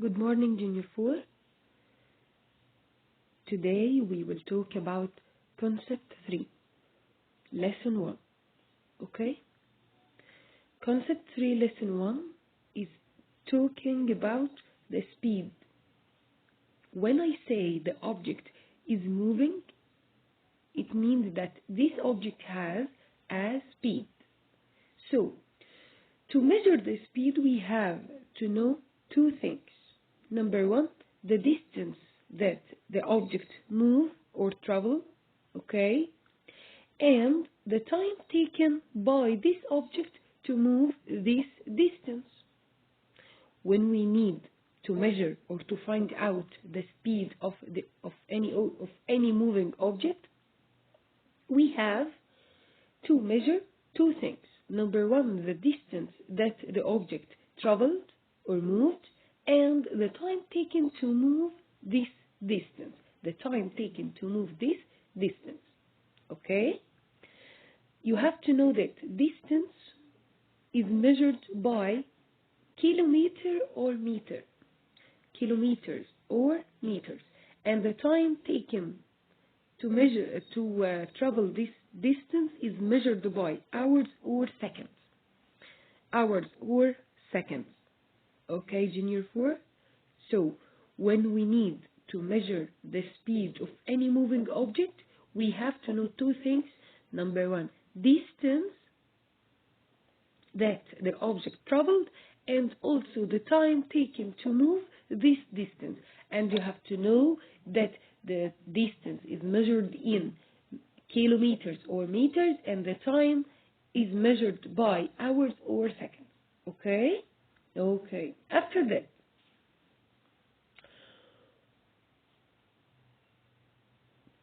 Good morning, Junior 4. Today we will talk about Concept 3, Lesson 1. Okay? Concept 3, Lesson 1 is talking about the speed. When I say the object is moving, it means that this object has a speed. So, to measure the speed, we have to know two things. Number one, the distance that the object move or travel, okay? And the time taken by this object to move this distance. When we need to measure or to find out the speed of any moving object, we have to measure two things. Number one, the distance that the object traveled or moved, and the time taken to move this distance. The time taken to move this distance. Okay? You have to know that distance is measured by kilometer or meter. Kilometers or meters. And the time taken to travel this distance is measured by hours or seconds. Hours or seconds. Okay, Junior 4? So, when we need to measure the speed of any moving object, we have to know two things. Number one, distance that the object traveled, and also the time taken to move this distance. And you have to know that the distance is measured in kilometers or meters, and the time is measured by hours or seconds. Okay? Okay. After that,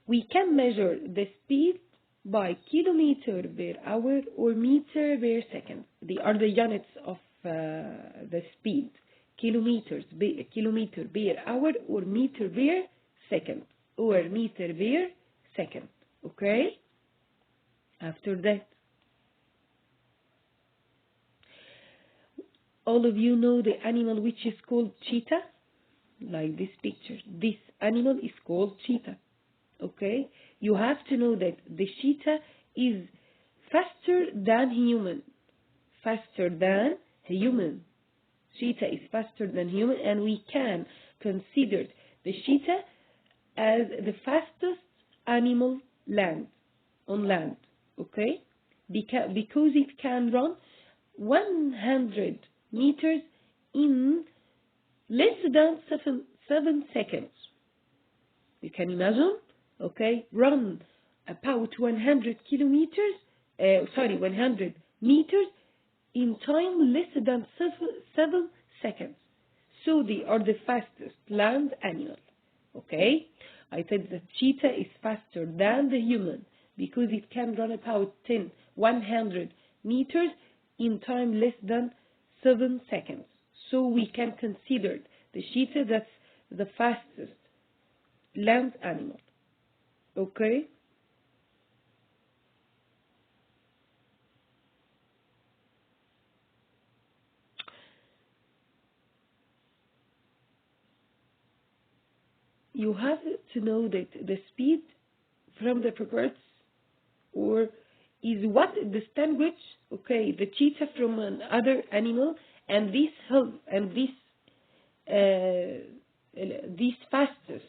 we can measure the speed by kilometer per hour or meter per second. They are the units of the speed. Kilometer per hour or meter per second or meter per second. Okay? After that, all of you know the animal which is called cheetah, like this picture. This animal is called cheetah. Okay? You have to know that the cheetah is faster than human. Faster than human. Cheetah is faster than human, and we can consider the cheetah as the fastest animal on land. Okay? Because it can run 100 meters in less than 7 seconds. You can imagine, okay, run about 100 meters in time less than 7 seconds. So they are the fastest land animal, okay? I said that cheetah is faster than the human because it can run about 100 meters in time less than 7 seconds. So we can consider the cheetah that's the fastest land animal. Okay? You have to know that the speed from the properties or is what distinguish, okay, the cheetah from another animal, and these fastest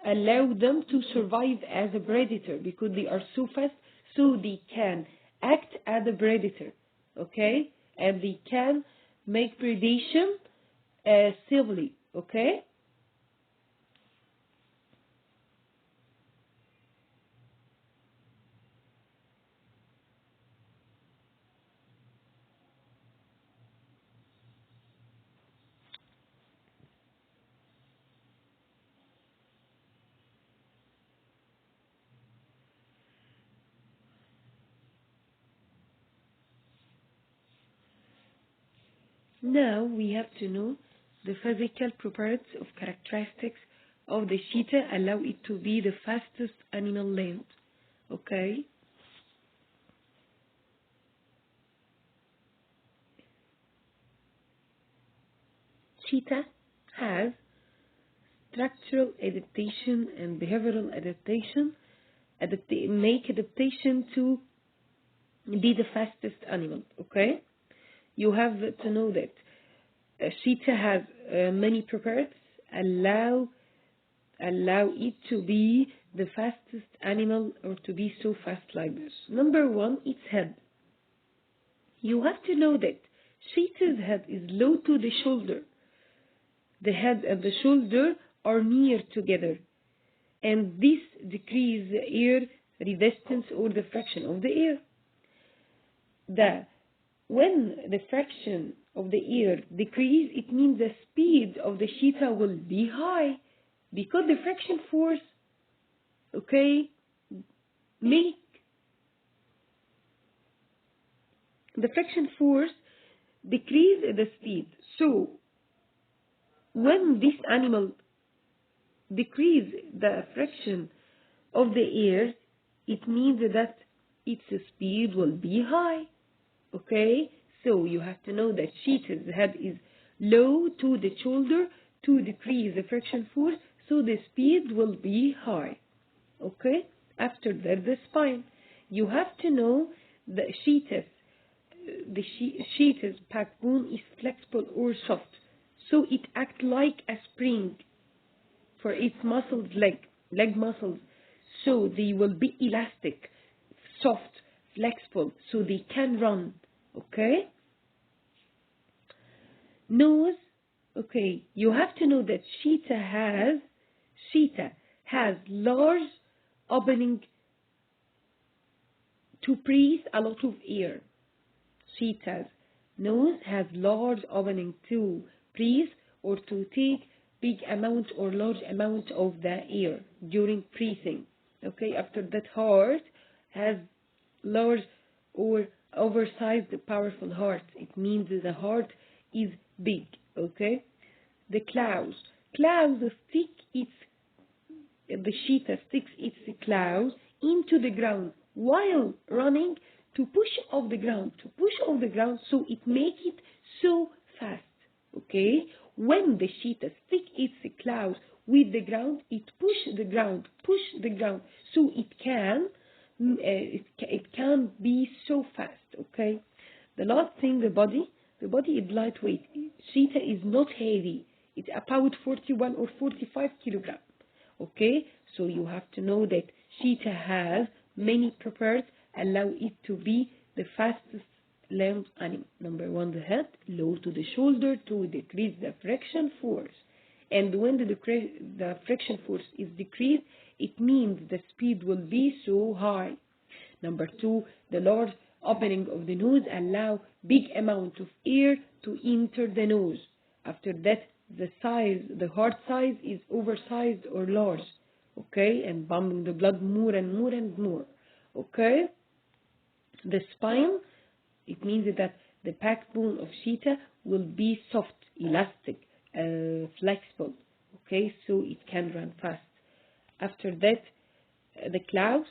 allow them to survive as a predator because they are so fast, so they can act as a predator, okay, and they can make predation safely, okay. Now we have to know the physical properties of characteristics of the cheetah allow it to be the fastest animal land. Okay? Cheetah has structural adaptation and behavioral adaptation, make adaptation to be the fastest animal, okay? You have to know that a cheetah has many preparators allow it to be the fastest animal or to be so fast like this. Number one, its head. You have to know that cheetah's head is low to the shoulder. The head and the shoulder are near together, and this decreases the air resistance or the friction of the air. When the friction of the air decreases, it means the speed of the cheetah will be high, because the friction force, okay, make the friction force decrease the speed. So when this animal decrease the friction of the air, it means that its speed will be high. Okay, so you have to know that cheetah's head is low to the shoulder to decrease the friction force, so the speed will be high. Okay, after that, the spine. You have to know that the cheetah's backbone is flexible or soft, so it acts like a spring for its muscles, leg muscles, so they will be elastic, soft, flexible, so they can run. Okay? Nose. Okay, you have to know that cheetah has large opening to breathe a lot of air. Cheetah's nose has large opening to breathe or to take big amount or large amount of the air during breathing. Okay, after that, heart has large or oversized powerful heart. It means the heart is big. Okay, the claws the cheetah sticks its claws into the ground while running to push off the ground, so it makes it so fast. Okay, when the cheetah sticks its claws with the ground, it push the ground, so it can be so fast. Okay, the last thing, the body is lightweight. Cheetah is not heavy. It's about 41 or 45 kilograms. Okay, so you have to know that cheetah has many prepared allow it to be the fastest land animal. Number one, the head, low to the shoulder to decrease the friction force. And when the friction force is decreased, it means the speed will be so high. Number two, the large opening of the nose allow big amount of air to enter the nose. After that, the heart size is oversized or large, okay, and pumping the blood more and more and more, okay. The spine, it means that the backbone of cheetah will be soft, elastic, flexible, okay, so it can run fast. After that, the claws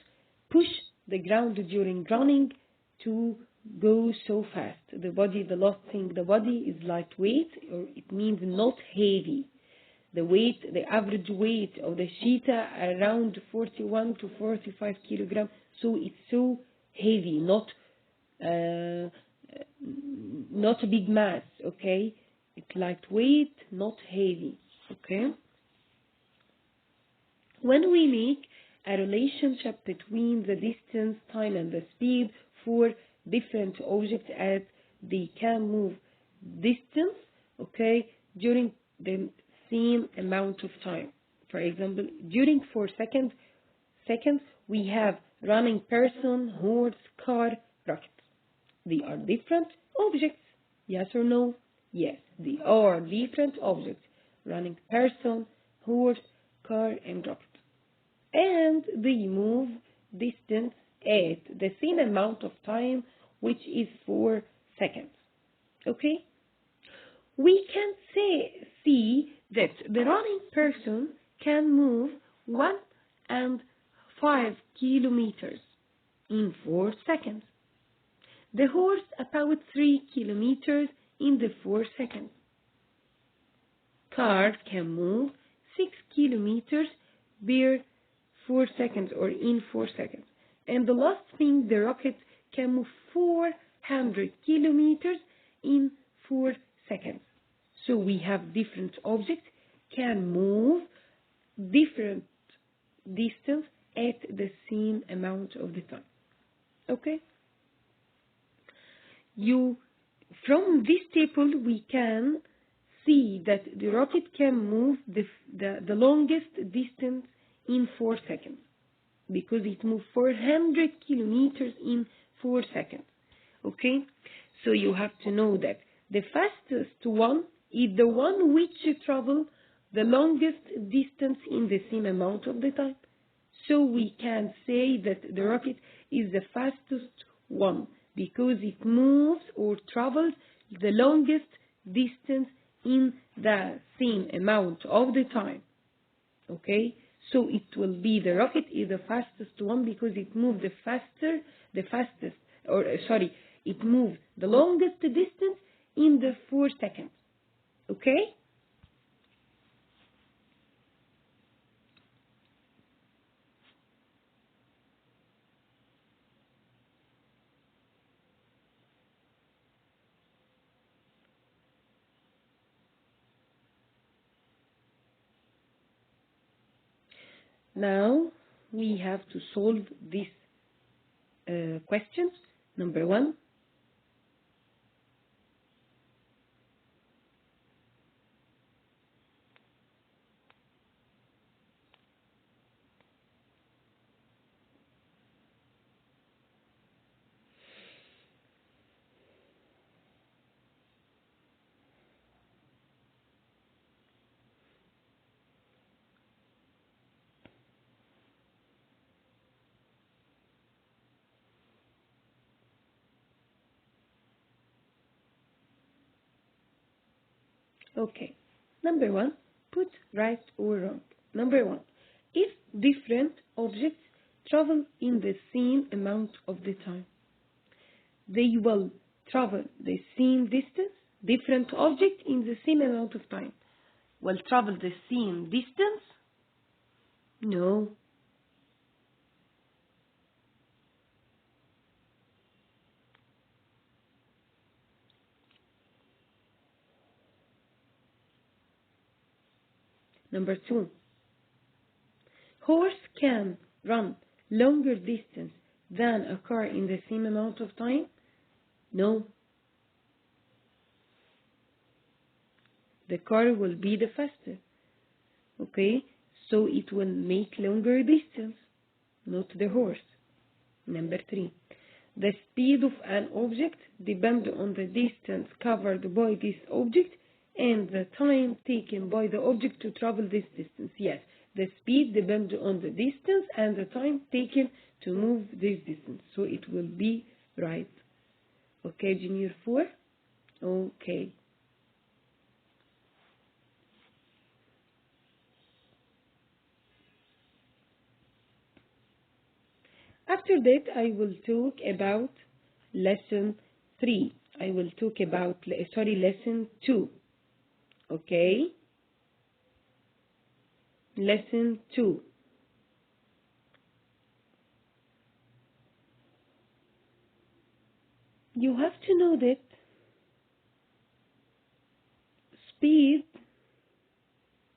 push the ground during running to go so fast. The last thing, the body is lightweight, or it means not heavy. The average weight of the cheetah around 41 to 45 kilograms, so it's so heavy, not a big mass, okay? It's lightweight, not heavy, okay? When we make a relationship between the distance, time, and the speed for different objects as they can move distance, okay, during the same amount of time. For example, during 4 seconds, we have running person, horse, car, rocket. They are different objects. Yes or no? Yes, they are different objects. Running person, horse, car, and rocket. And they move distance at the same amount of time, which is 4 seconds. Okay? We can see that the running person can move 1 and 5 kilometers in 4 seconds. The horse about 3 kilometers in the 4 seconds. car can move 6 kilometers per 4 seconds or in 4 seconds. And the last thing, the rocket can move 400 kilometers in 4 seconds. So we have different objects can move different distance at the same amount of the time. Okay? From this table we can see that the rocket can move the longest distance in 4 seconds because it moved 400 kilometers in 4 seconds. Okay? So you have to know that the fastest one is the one which travels the longest distance in the same amount of the time. So we can say that the rocket is the fastest one because it moves or travels the longest distance in the same amount of the time. Okay? So it will be the rocket is the fastest one because it moved it moved the longest distance in the 4 seconds. Okay? Now we have to solve these questions. Number 1. Okay. Number 1, put right or wrong. Number 1, if different objects travel in the same amount of the time, they will travel the same distance. Different objects in the same amount of time will travel the same distance? No. Number 2, horse can run longer distance than a car in the same amount of time? No. The car will be the faster. Okay? So it will make longer distance, not the horse. Number 3, the speed of an object depends on the distance covered by this object and the time taken by the object to travel this distance. Yes, the speed depends on the distance and the time taken to move this distance. So it will be right. Okay, Junior 4? Okay. After that, I will talk about lesson 3. I will talk about, lesson 2. Okay? Lesson 2. You have to know that speed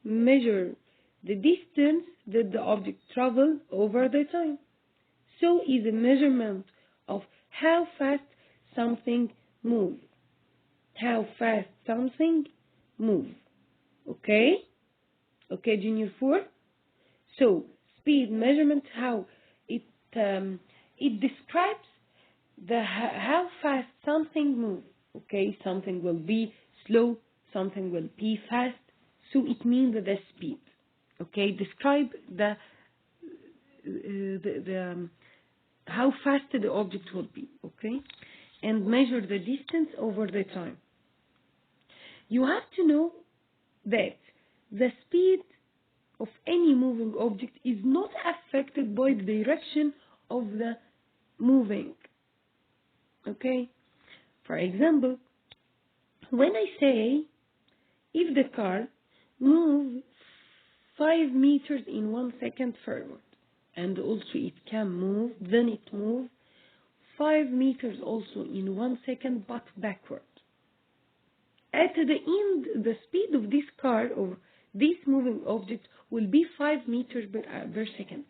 measures the distance that the object travels over the time. So is a measurement of how fast something moves. How fast something moves. Okay? Okay, Junior 4? So, speed measurement, how it describes how fast something moves. Okay, something will be slow, something will be fast. So it means the speed. Okay, describe how fast the object will be. Okay, and measure the distance over the time. You have to know that the speed of any moving object is not affected by the direction of the moving. Okay? For example, when I say if the car move 5 meters in 1 second forward. And also it can move, then it moves 5 meters also in 1 second, but backward. At the end, the speed of this car or this moving object will be 5 meters per second.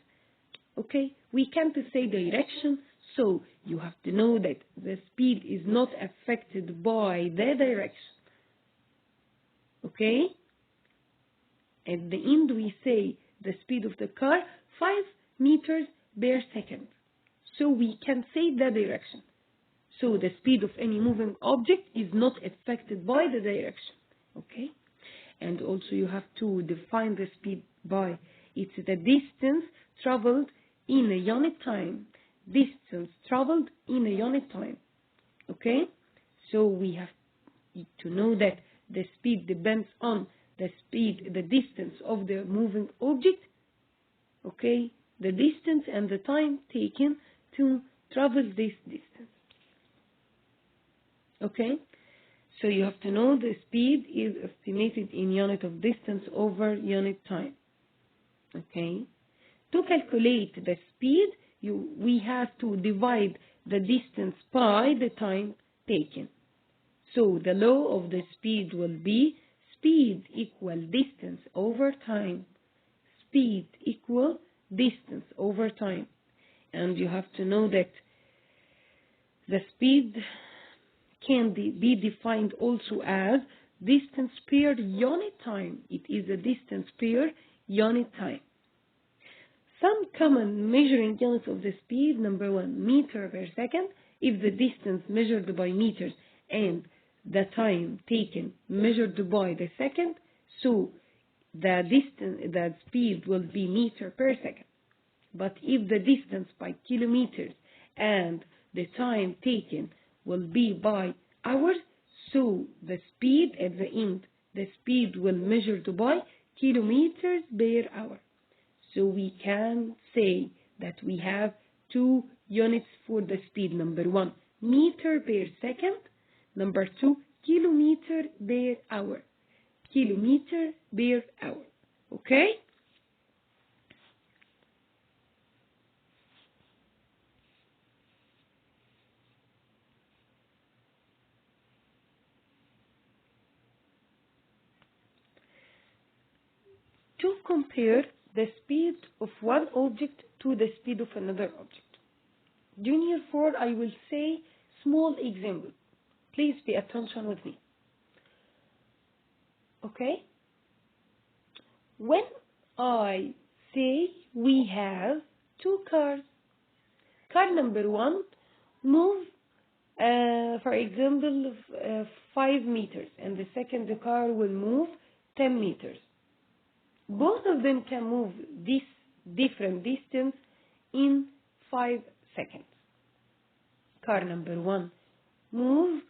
Okay, we can't say direction, so you have to know that the speed is not affected by the direction. Okay, at the end we say the speed of the car 5 meters per second, so we can say the direction. So the speed of any moving object is not affected by the direction. Okay, and also you have to define the speed by it's the distance traveled in a unit time. Distance traveled in a unit time. Okay, so we have to know that the speed depends on the distance of the moving object. Okay, the distance and the time taken to travel this distance. Okay, so you have to know the speed is estimated in unit of distance over unit time. Okay, to calculate the speed, we have to divide the distance by the time taken. So the law of the speed will be speed equal distance over time. Speed equal distance over time. And you have to know that the speed can be defined also as distance per unit time. It is a distance per unit time. Some common measuring units of the speed: number 1, meter per second. If the distance measured by meters and the time taken measured by the second, so the speed will be meter per second. But if the distance by kilometers and the time taken will be by hours, so the speed at the end, the speed will measured by kilometers per hour. So we can say that we have 2 units for the speed. Number 1, meter per second. Number 2, kilometer per hour. Kilometer per hour. Okay? To compare the speed of one object to the speed of another object. Junior 4, I will say small example. Please pay attention with me. Okay? When I say we have 2 cars, car number 1 move, for example, 5 meters, and the second car will move 10 meters. Both of them can move this different distance in 5 seconds. Car number 1 move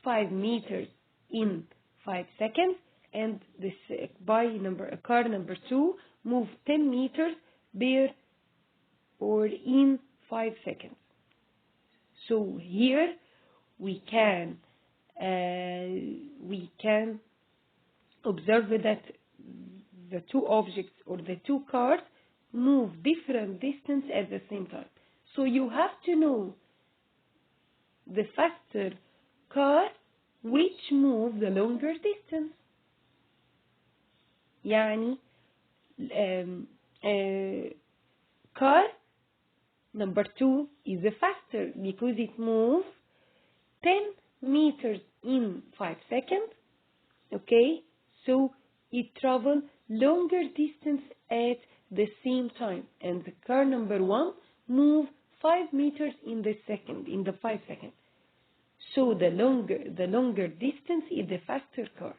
5 meters in 5 seconds, and car number 2 move 10 meters in 5 seconds. So here we can observe that the 2 objects or the 2 cars move different distance at the same time. So you have to know the faster car which move the longer distance. يعني car number 2 is faster because it moves 10 meters in 5 seconds. Okay, so it travels longer distance at the same time, and the car number 1 move 5 meters in the 5 seconds. So the longer distance is the faster car.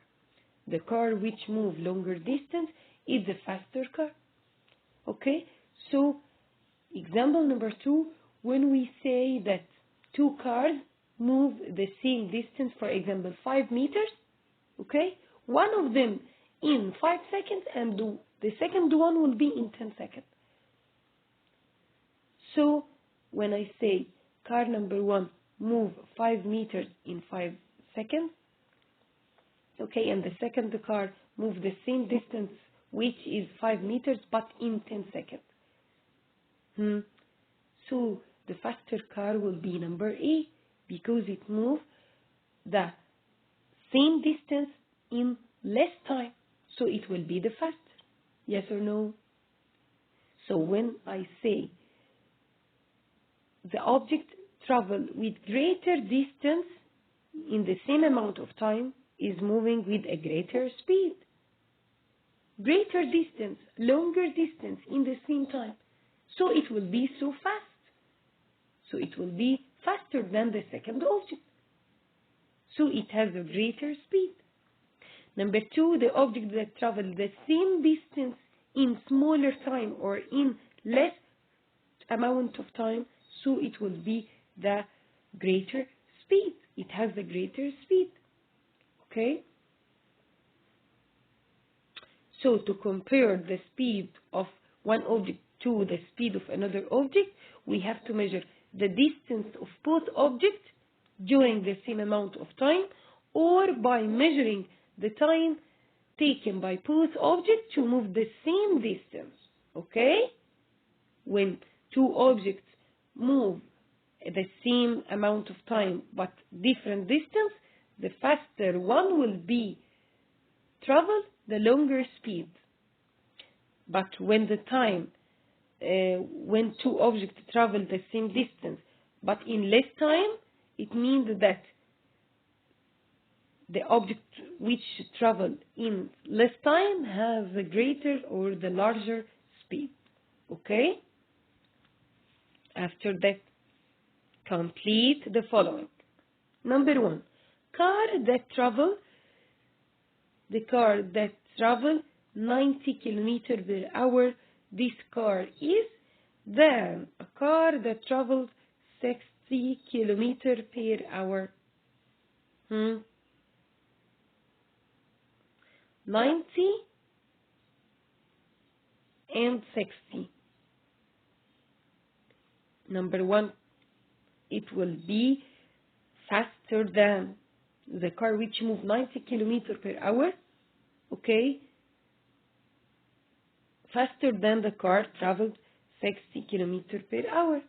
The car which move longer distance is the faster car. Okay, so example number 2, when we say that 2 cars move the same distance, for example 5 meters, okay, one of them in 5 seconds and the second one will be in 10 seconds. So when I say car number 1 move 5 meters in 5 seconds, okay, and the second car move the same distance, which is 5 meters, but in 10 seconds. So the faster car will be number A, because it moves the same distance in less time. So it will be the faster. Yes or no? So when I say the object travel with greater distance in the same amount of time is moving with a greater speed. Greater distance, longer distance in the same time. So it will be so fast. So it will be faster than the second object. So it has a greater speed. Number 2, the object that travels the same distance in smaller time or in less amount of time, so it will be the greater speed. It has the greater speed. Okay? So to compare the speed of one object to the speed of another object, we have to measure the distance of both objects during the same amount of time, or by measuring the time taken by both objects to move the same distance. Okay? When two objects move the same amount of time but different distance, the faster one will be travel the longer speed. But when the time when two objects travel the same distance but in less time, it means that the object which travel in less time has a greater or the larger speed. Okay? After that, complete the following. Number 1, the car that travel 90 kilometers per hour, this car is than a car that travels 60 kilometers per hour. 90 and 60. Number 1, it will be faster than the car which moves 90 kilometers per hour. Okay? Faster than the car traveled 60 kilometers per hour.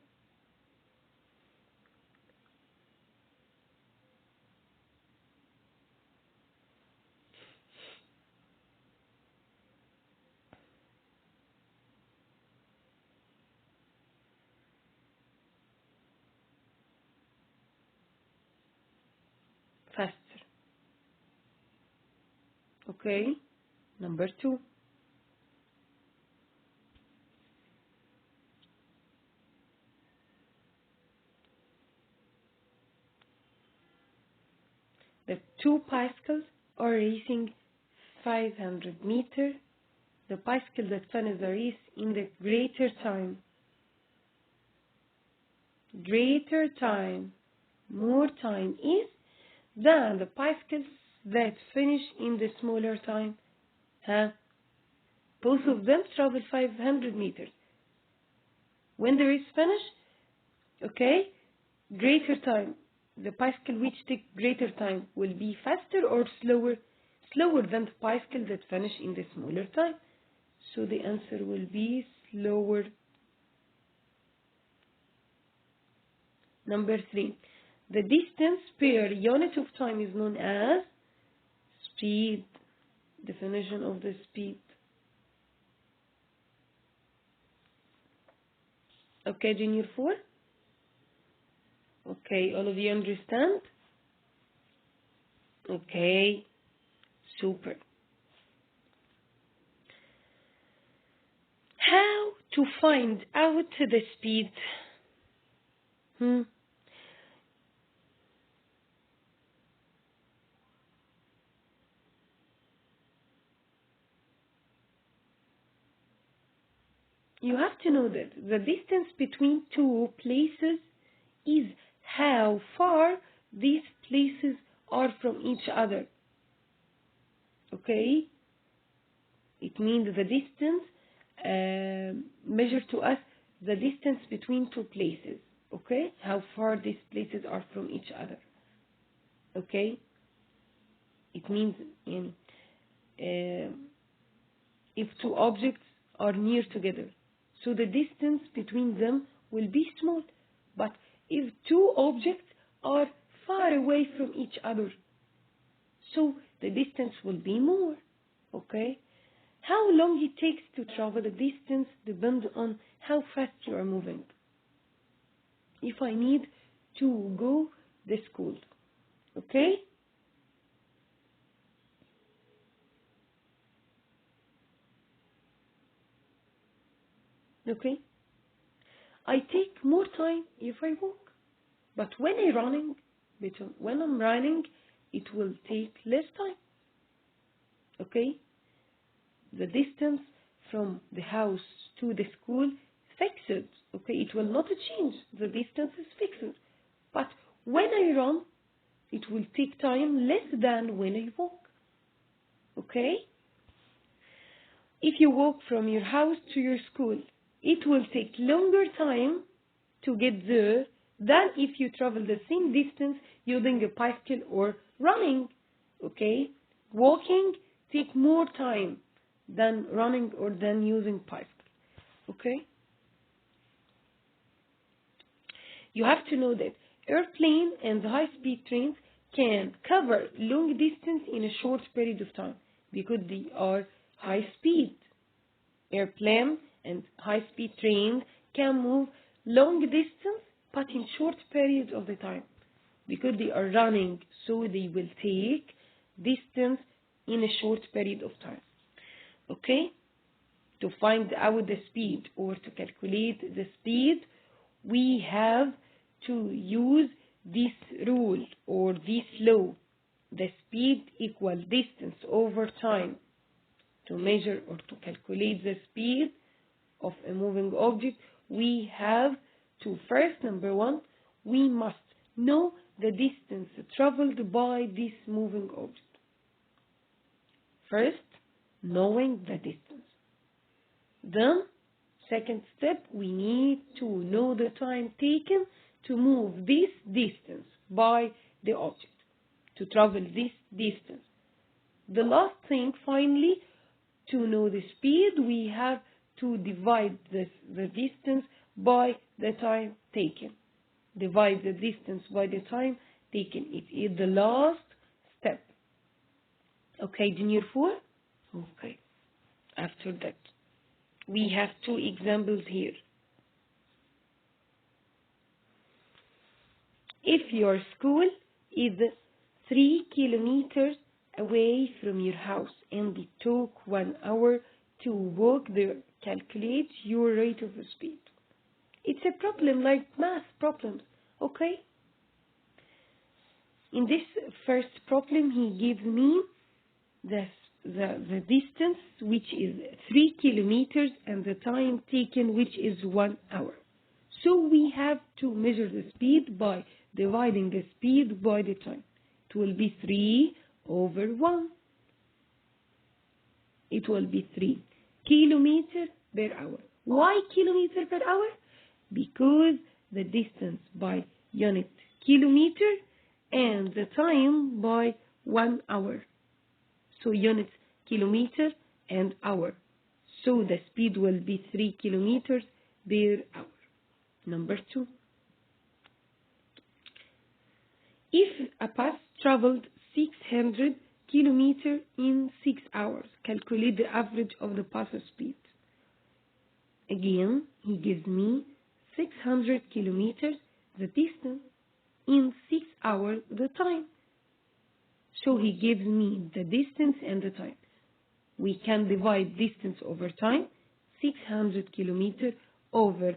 Faster. Okay? Number 2. The two bicycles are racing 500 meters. The bicycle that finishes the race in the greater time, more time is than the bicycles that finish in the smaller time. Both of them travel 500 meters. When the race finishes, okay, greater time. The bicycle which takes greater time will be faster or slower? Slower than the bicycle that finish in the smaller time. So the answer will be slower. Number 3. The distance per unit of time is known as speed. Definition of the speed. Okay, Junior 4? Okay, all of you understand? Okay, super. How to find out the speed? You have to know that the distance between two places is how far these places are from each other. Okay? It means the distance measured to us the distance between two places. Okay? How far these places are from each other. Okay? It means if two objects are near together. So the distance between them will be small. But if two objects are far away from each other, so the distance will be more. Okay? How long it takes to travel a distance depends on how fast you are moving. If I need to go to school, okay? Okay? I take more time if I walk. But when I'm running, it will take less time. Okay? The distance from the house to the school is fixed. Okay? It will not change. The distance is fixed. But when I run, it will take time less than when I walk. Okay? If you walk from your house to your school, it will take longer time to get there than if you travel the same distance using a bicycle or running. Okay? Walking takes more time than running or than using bicycle. Okay? You have to know that airplane and high-speed trains can cover long distance in a short period of time because they are high speed. Airplane and high-speed trains can move long distance but in short periods of the time because they are running, so they will take distance in a short period of time. Okay? To find out the speed or to calculate the speed, we have to use this rule or this law. The speed equals distance over time. To measure or to calculate the speed of a moving object, we have to first, number one, we must know the distance traveled by this moving object. First, knowing the distance. Then, second step, we need to know the time taken to move this distance by the object, to travel this distance. The last thing, finally, to know the speed, we have to divide the distance by the time taken. Divide the distance by the time taken. It is the last step. Okay, Junior 4? Okay. After that, we have two examples here. If your school is 3 kilometers away from your house and it took 1 hour to walk there, calculate your rate of speed. It's a problem like math problems, okay? In this first problem, he gives me the distance, which is 3 kilometers, and the time taken, which is 1 hour. So we have to measure the speed by dividing the speed by the time. It will be 3 over 1. It will be 3 kilometers per hour. Why kilometer per hour? Because the distance by unit kilometer and the time by 1 hour. So units kilometer and hour. So the speed will be 3 kilometers per hour. Number 2. If a bus traveled 600 kilometers in 6 hours, calculate the average of the bus speed. Again, he gives me 600 kilometers, the distance, in 6 hours, the time. So he gives me the distance and the time. We can divide distance over time, 600 kilometers over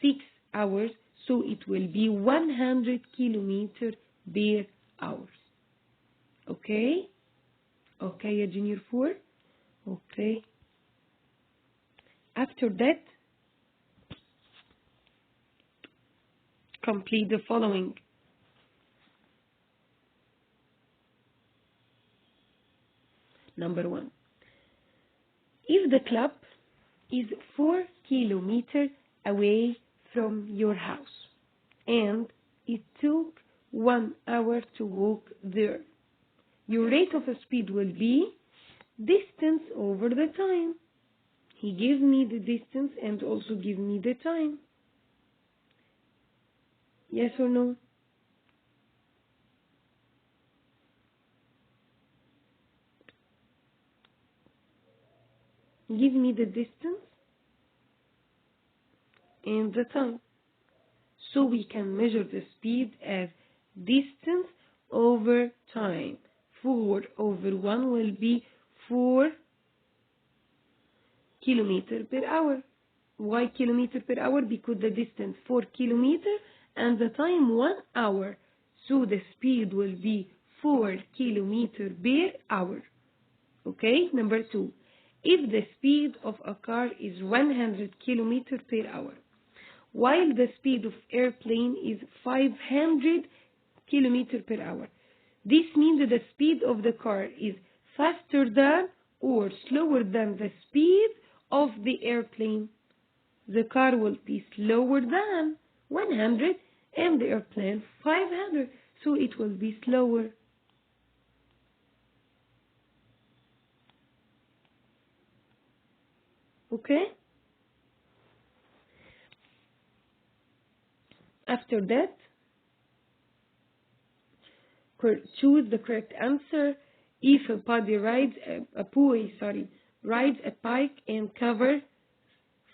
6 hours, so it will be 100 kilometers per hour. Okay? Okay, Junior 4? Okay. After that, complete the following. Number 1. If the club is 4 kilometers away from your house and it took 1 hour to walk there, your rate of speed will be distance over the time. He gives me the distance and also gives me the time. Yes or no? Give me the distance and the time. So we can measure the speed as distance over time. 4 over 1 will be 4 kilometers per hour. Why kilometer per hour? Because the distance 4 kilometers and the time 1 hour. So the speed will be 4 kilometers per hour. Okay, number 2. If the speed of a car is 100 kilometers per hour, while the speed of airplane is 500 kilometers per hour, this means that the speed of the car is faster than or slower than the speed of the airplane. The car will be slower than 100 and the airplane 500, so it will be slower. Okay? After that, choose the correct answer. If a body rides rides a bike and covers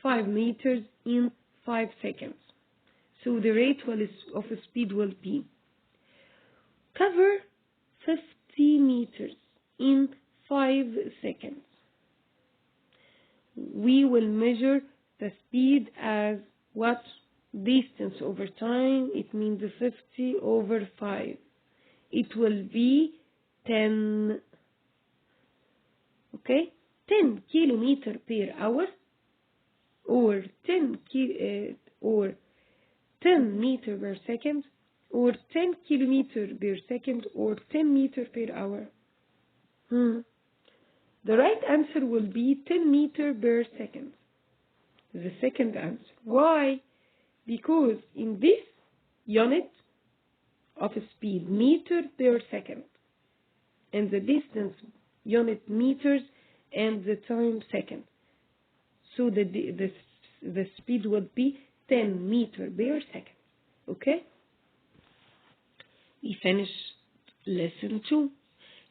5 meters in 5 seconds. So the rate of speed will be cover 50 meters in 5 seconds. We will measure the speed as what? Distance over time. It means 50 over 5. It will be 10. Okay? 10 kilometers per hour or 10 meters per second or 10 kilometers per second or 10 meters per hour. The right answer will be 10 meters per second. The second answer. Why? Because in this unit of speed, meter per second, and the distance unit meters and the time second. So the speed would be 10 meters per second. Okay? We finished lesson 2.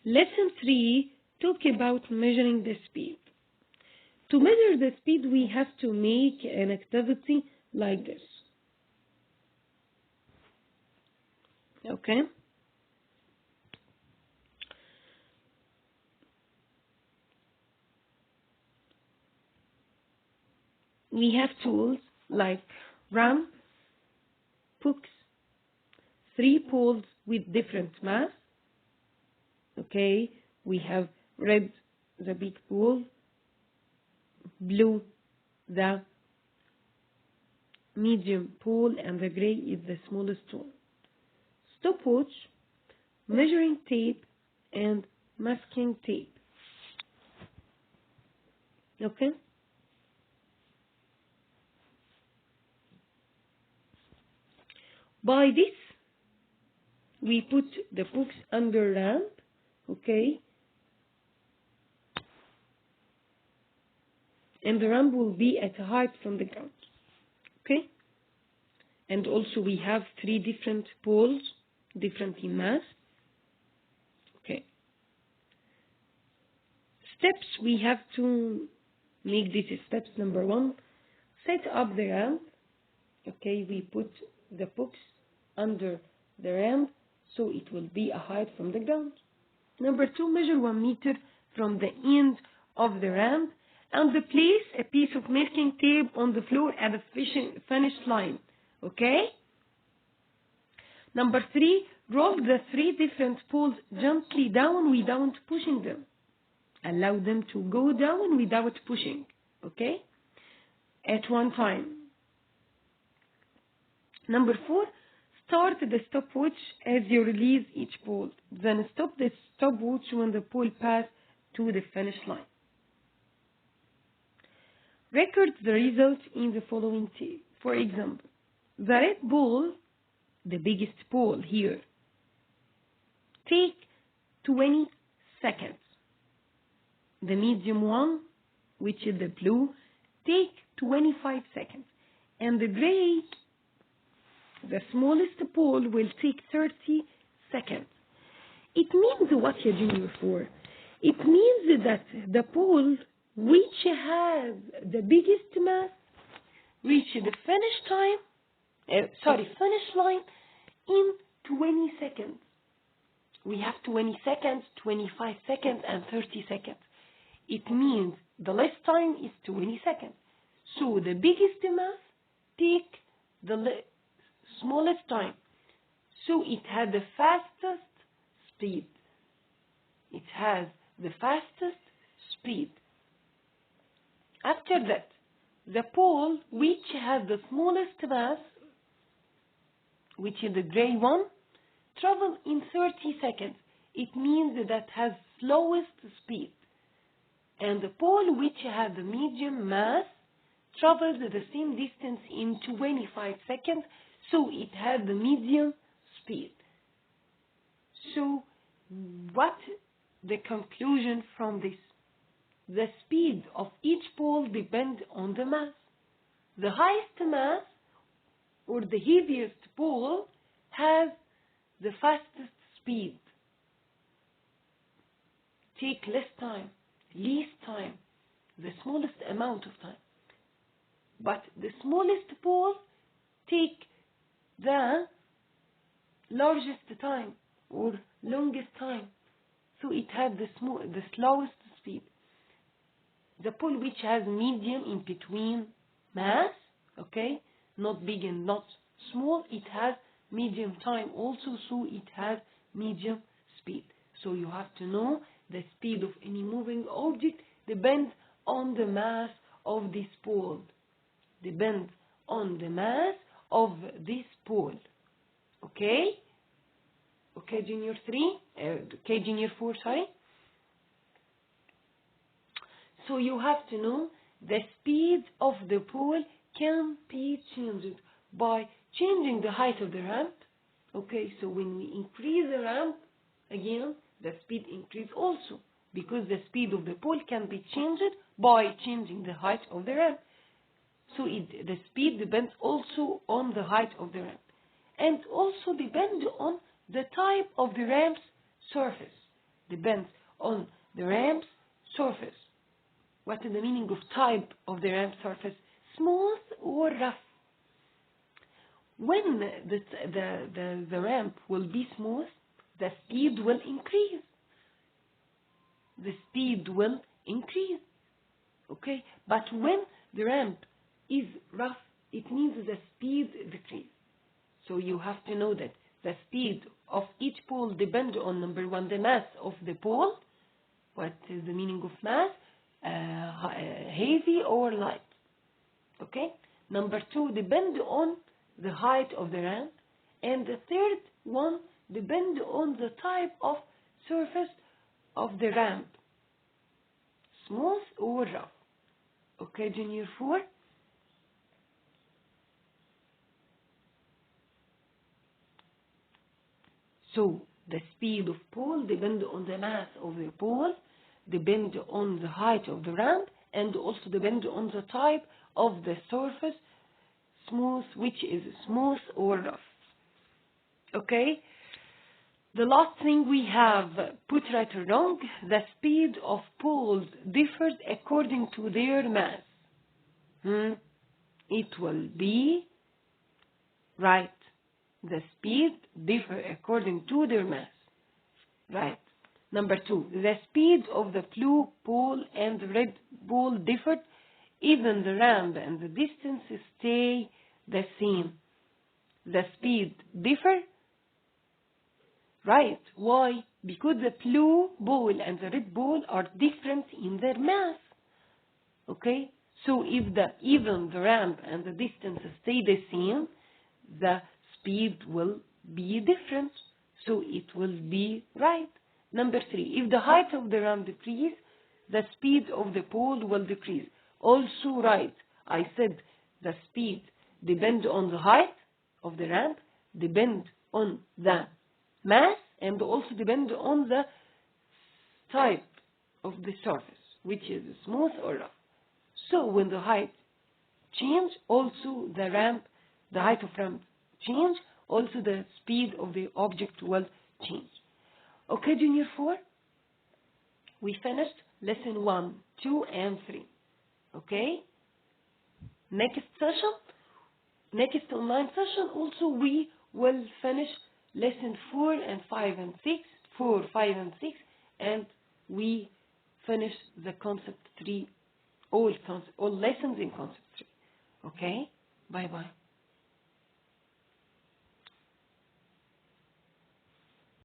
Lesson 3 talk about measuring the speed. To measure the speed, we have to make an activity like this. Okay? We have tools like ramp, hooks, 3 poles with different mass. Okay? We have red, the big pole, blue, the medium pole, and the gray is the smallest tool. Stopwatch, measuring tape, and masking tape. Okay? By this, we put the books under ramp. Okay? And the ramp will be at a height from the ground. Okay? And also we have 3 different poles, different in mass. Okay. Steps we have to make this steps. Number 1, set up the ramp. Okay, we put the books under the ramp so it will be a height from the ground. Number 2, measure 1 meter from the end of the ramp and place a piece of masking tape on the floor at the finish line. Okay? Number 3, roll the 3 different poles gently down without pushing them. Allow them to go down without pushing. Okay? At one time. Number 4, start the stopwatch as you release each pole. Then stop the stopwatch when the pole passes to the finish line. Record the results in the following table. For example, the red ball, the biggest pole here, take 20 seconds. the medium one, which is the blue, take 25 seconds. And the gray, the smallest pole, will take 30 seconds. It means what, ya Junior 4? It means that the pole which has the biggest mass reach the finish line in 20 seconds. We have 20 seconds, 25 seconds, and 30 seconds. It means the less time is 20 seconds. So the biggest mass take the smallest time. So it has the fastest speed. It has the fastest speed. After that, the pole which has the smallest mass, which is the gray one, travel in 30 seconds. It means that has slowest speed. And the pole which has the medium mass travels the same distance in 25 seconds, so it has the medium speed. So what the conclusion from this? The speed of each pole depends on the mass. The highest mass or the heaviest pole has the fastest speed. Take less time, least time, the smallest amount of time. But the smallest pole take the largest time or longest time. So it has the slowest speed. The pole which has medium in between mass, okay, not big and not small, it has medium time also, so it has medium speed. So you have to know the speed of any moving object depends on the mass of this pole. Depends on the mass of this pole. Okay? Okay, Junior 3? Okay, Junior 4, sorry. So you have to know the speed of the pole can be changed by changing the height of the ramp. Okay, so when we increase the ramp, again, the speed increase also, because the speed of the pole can be changed by changing the height of the ramp. So the speed depends also on the height of the ramp, and also depends on the type of the ramp's surface. Depends on the ramp's surface. What is the meaning of type of the ramp surface? Smooth or rough? When the ramp will be smooth, the speed will increase. The speed will increase. Okay? But when the ramp is rough, it means the speed decrease. So you have to know that the speed of each pole depends on, number one, the mass of the pole. What is the meaning of mass? Heavy or light. Okay? Number two, depend on the height of the ramp. And the third one, depend on the type of surface of the ramp. Smooth or rough. Okay, Junior 4? So, the speed of pole depends on the mass of the pole, depend on the height of the ramp, and also depend on the type of the surface, smooth, which is smooth or rough. Okay? The last thing we have, put right or wrong, the speed of poles differs according to their mass. It will be right. The speed differ according to their mass. Right. Number two, the speed of the blue pole and the red pole differed. Even the ramp and the distance stay the same. The speed differ. Right. Why? Because the blue pole and the red pole are different in their mass. Okay? So if even the ramp and the distance stay the same, the speed will be different. So it will be right. Number three, if the height of the ramp decrease, the speed of the pole will decrease. Also right. I said the speed depends on the height of the ramp, depends on the mass, and also depend on the type of the surface. which is smooth or rough. So when the height change, also the height of ramp change, also the speed of the object will change. Okay, Junior 4? We finished lesson 1, 2, and 3. Okay? Next online session, also we will finish lesson 4 and 5 and 6, 4, 5, and 6, and we finish the concept 3, all lessons in concept 3. Okay? Bye-bye.